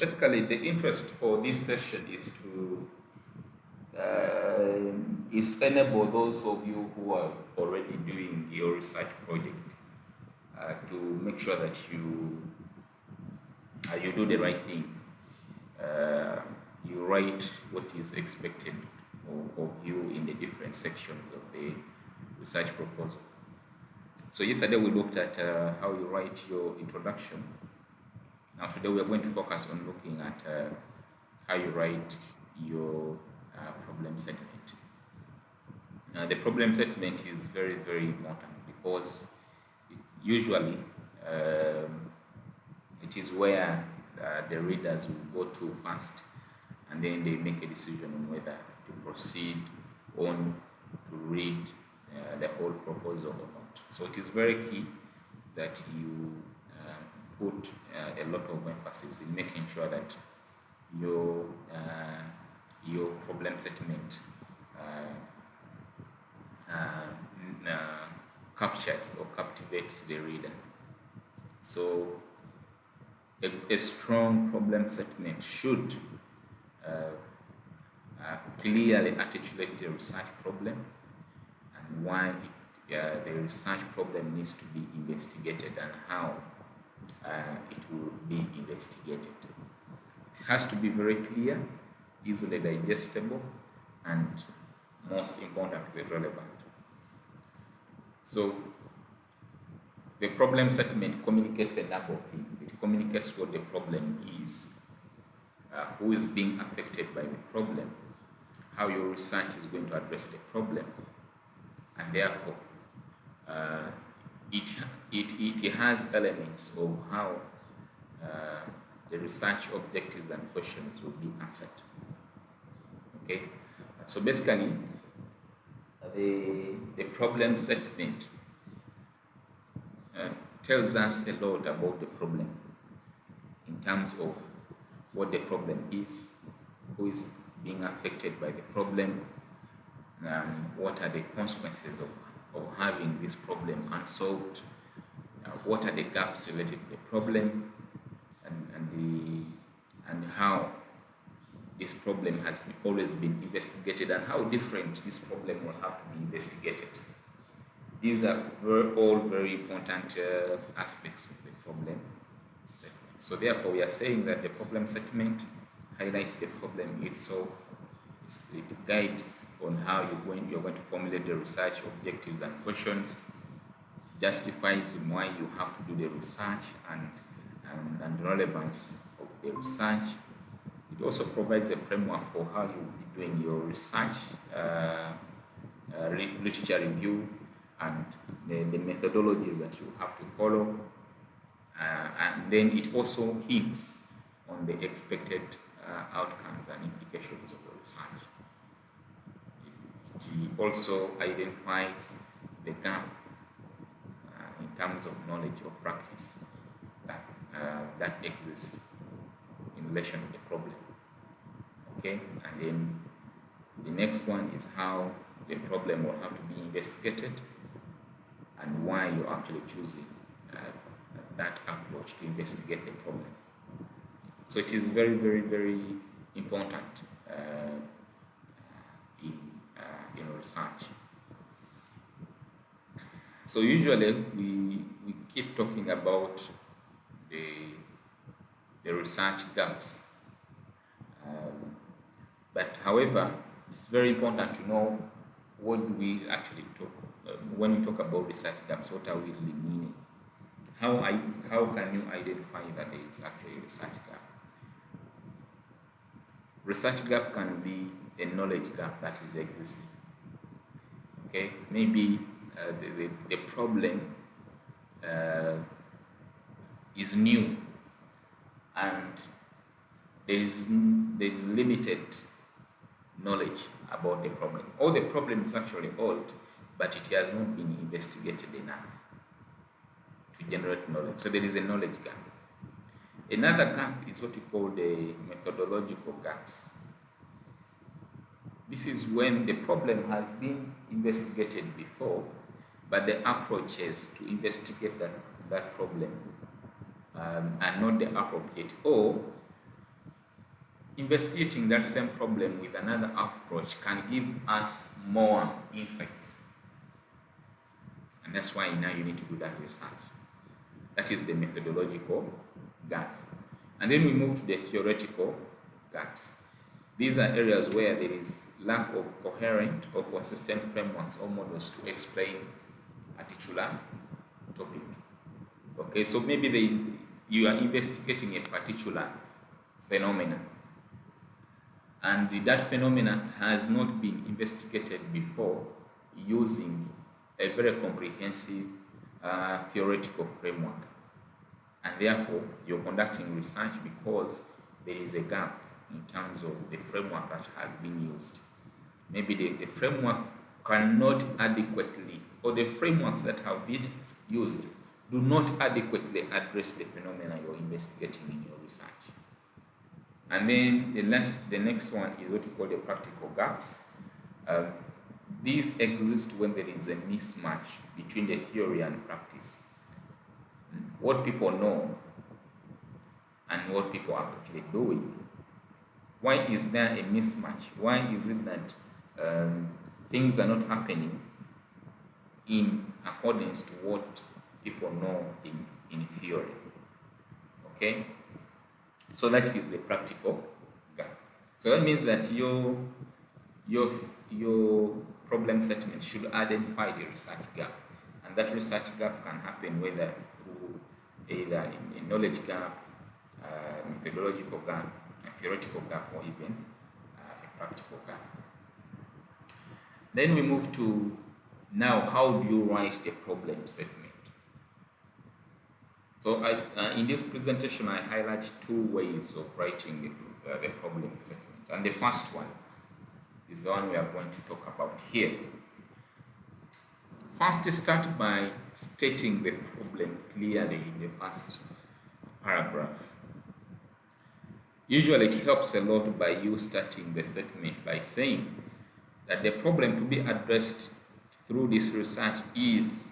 Basically, the interest for this session is to enable those of you who are already doing your research project to make sure that you do the right thing. Uh, you write what is expected of you in the different sections of the research proposal. So yesterday we looked at how you write your introduction. Now today we are going to focus on looking at how you write your problem statement. The problem statement is very, very important because usually it is where the readers will go to first, and then they make a decision on whether to proceed on to read the whole proposal or not. So it is very key that you put a lot of emphasis in making sure that your your problem statement uh, captures or captivates the reader. So a strong problem statement should uh, clearly articulate the research problem and why the research problem needs to be investigated and how it will be investigated. It has to be very clear, easily digestible, and most importantly relevant. So the problem statement communicates a number of things. It communicates what the problem is, who is being affected by the problem, how your research is going to address the problem, and therefore uh, it has elements of how uh, the research objectives and questions will be answered. Okay, so basically the problem statement uh, tells us a lot about the problem in terms of what the problem is, who is being affected by the problem, what are the consequences of having this problem unsolved, what are the gaps related to the problem, and how this problem has always been investigated and how different this problem will have to be investigated. These are all very important aspects of the problem statement. So therefore, we are saying that the problem statement highlights the problem itself. It guides on how you're going to formulate the research objectives and questions. It justifies why you have to do the research and the relevance of the research. It also provides a framework for how you will be doing your research, literature review, and the methodologies that you have to follow. And then it also hints on the expected outcomes and implications of the research. It also identifies the gap in terms of knowledge or practice that exists in relation to the problem. Okay, and then the next one is how the problem will have to be investigated and why you're actually choosing that approach to investigate the problem. So it is very, very, very important in research. So usually we keep talking about the research gaps. But however, it's very important to know what do we actually talk when we talk about research gaps. What are we really meaning? How can you identify that there is actually a research gap? Research gap can be a knowledge gap that is existing. Okay, maybe the problem is new and there is limited knowledge about the problem, or the problem is actually old but it has not been investigated enough to generate knowledge. So there is a knowledge gap. Another gap is what we call the methodological gaps. This is when the problem has been investigated before, but the approaches to investigate that problem are not the appropriate, or investigating that same problem with another approach can give us more insights. And that's why now you need to do that research. That is the methodological gap. And then we move to the theoretical gaps. These are areas where there is lack of coherent or consistent frameworks or models to explain a particular topic. Okay, so maybe you are investigating a particular phenomenon, and that phenomenon has not been investigated before using a very comprehensive theoretical framework, and therefore you're conducting research because there is a gap in terms of the framework that has been used. Maybe the framework cannot adequately, or the frameworks that have been used do not adequately address the phenomena you're investigating in your research. And then the next one is what we call the practical gaps. These exist when there is a mismatch between the theory and practice. What people know and what people are actually doing. Why is there a mismatch? Why is it that things are not happening in accordance to what people know in theory? Okay? So that is the practical gap. So that means that your problem statement should identify the research gap. And that research gap can happen whether through either a knowledge gap, methodological gap, a theoretical gap, or even a practical gap. Then we move to now, how do you write the problem statement? So in this presentation, I highlight two ways of writing the problem statement. And the first one is the one we are going to talk about here. First, start by stating the problem clearly in the first paragraph. Usually it helps a lot by you starting the statement by saying that the problem to be addressed through this research is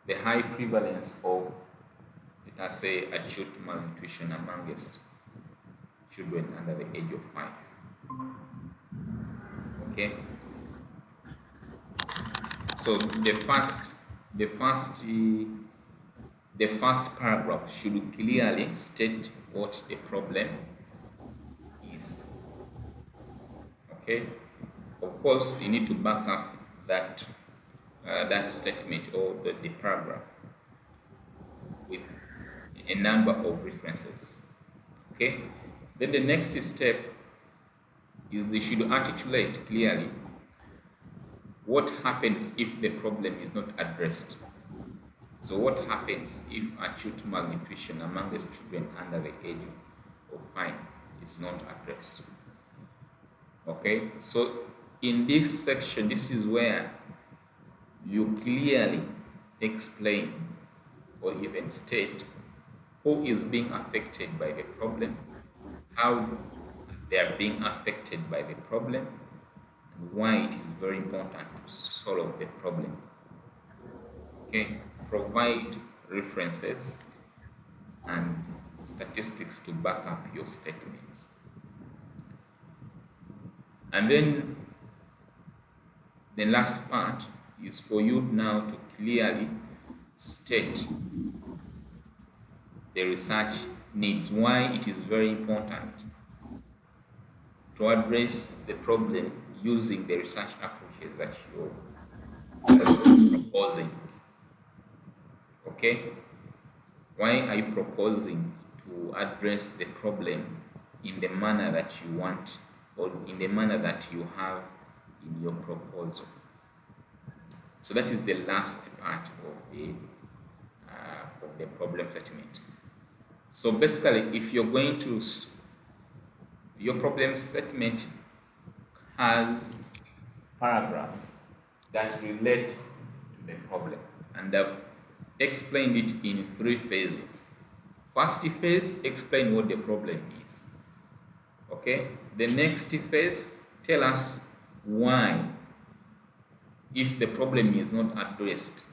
the high prevalence of, let us say, acute malnutrition amongst children under the age of 5. Okay? So the first paragraph should clearly state what the problem is. Okay? Of course, you need to back up that statement or the paragraph with a number of references. Okay? Then the next step is they should articulate clearly what happens if the problem is not addressed. So what happens if acute malnutrition among the children under the age of 5 is not addressed? Okay, so in this section, this is where you clearly explain or even state who is being affected by the problem, how they are being affected by the problem, and why it is very important to solve the problem. Okay, provide references and statistics to back up your statements. And then the last part is for you now to clearly state the research needs, why it is very important to address the problem using the research approaches that you're proposing. Okay? Why are you proposing to address the problem in the manner that you want, or in the manner that you have in your proposal? So that is the last part of the problem statement. So basically, if you're going to, your problem statement has paragraphs that relate to the problem, and I've explained it in 3 phases. First phase, explain what the problem is. Okay? The next phase, tell us why, if the problem is not addressed,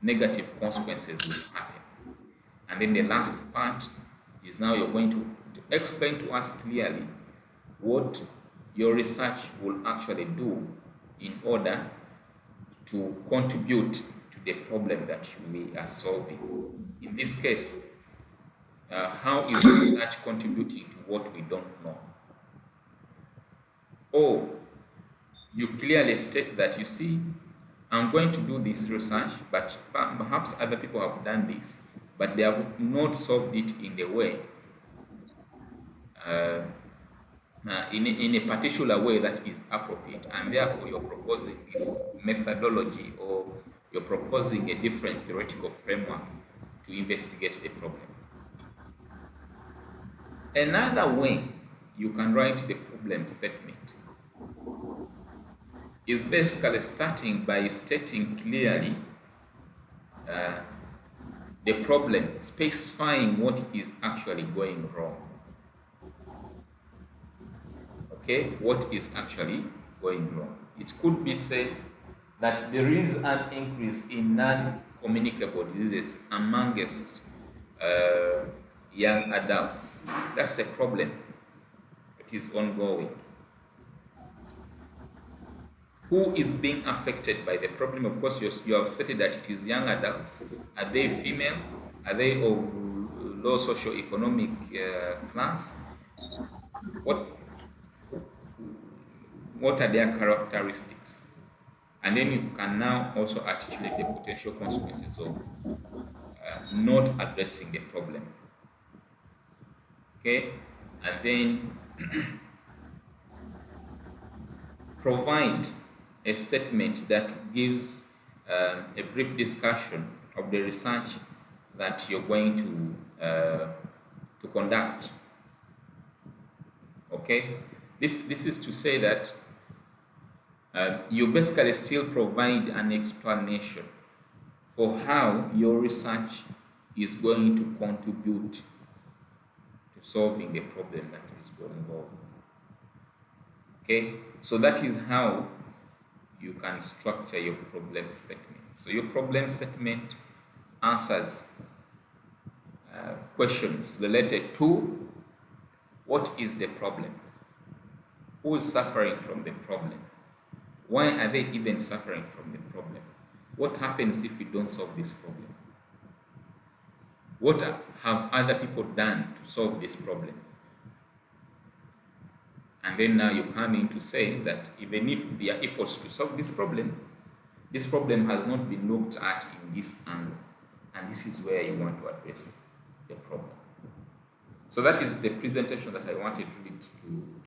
negative consequences will happen. And then the last part is now you're going to explain to us clearly what your research will actually do in order to contribute to the problem that we are solving. In this case, how is research contributing to what we don't know? Or you clearly state that, you see, I'm going to do this research, but perhaps other people have done this, but they have not solved it in the way, uh, in a particular way that is appropriate, and therefore you're proposing this methodology, or you're proposing a different theoretical framework to investigate the problem. Another way you can write the problem statement is basically starting by stating clearly the problem, specifying what is actually going wrong. Okay, what is actually going wrong? It could be said that there is an increase in non-communicable diseases amongst young adults. That's a problem. It is ongoing. Who is being affected by the problem? Of course, you have stated that it is young adults. Are they female? Are they of low socio-economic class? What are their characteristics? And then you can now also articulate the potential consequences of not addressing the problem. Okay, and then provide a statement that gives a brief discussion of the research that you're going to conduct. Okay, this is to say that you basically still provide an explanation for how your research is going to contribute to solving the problem that is going on. Okay, so that is how you can structure your problem statement. So your problem statement answers questions related to what is the problem, who is suffering from the problem, why are they even suffering from the problem, what happens if you don't solve this problem, what have other people done to solve this problem. And then now you come in to say that even if there are efforts to solve this problem has not been looked at in this angle, and this is where you want to address the problem. So that is the presentation that I wanted really to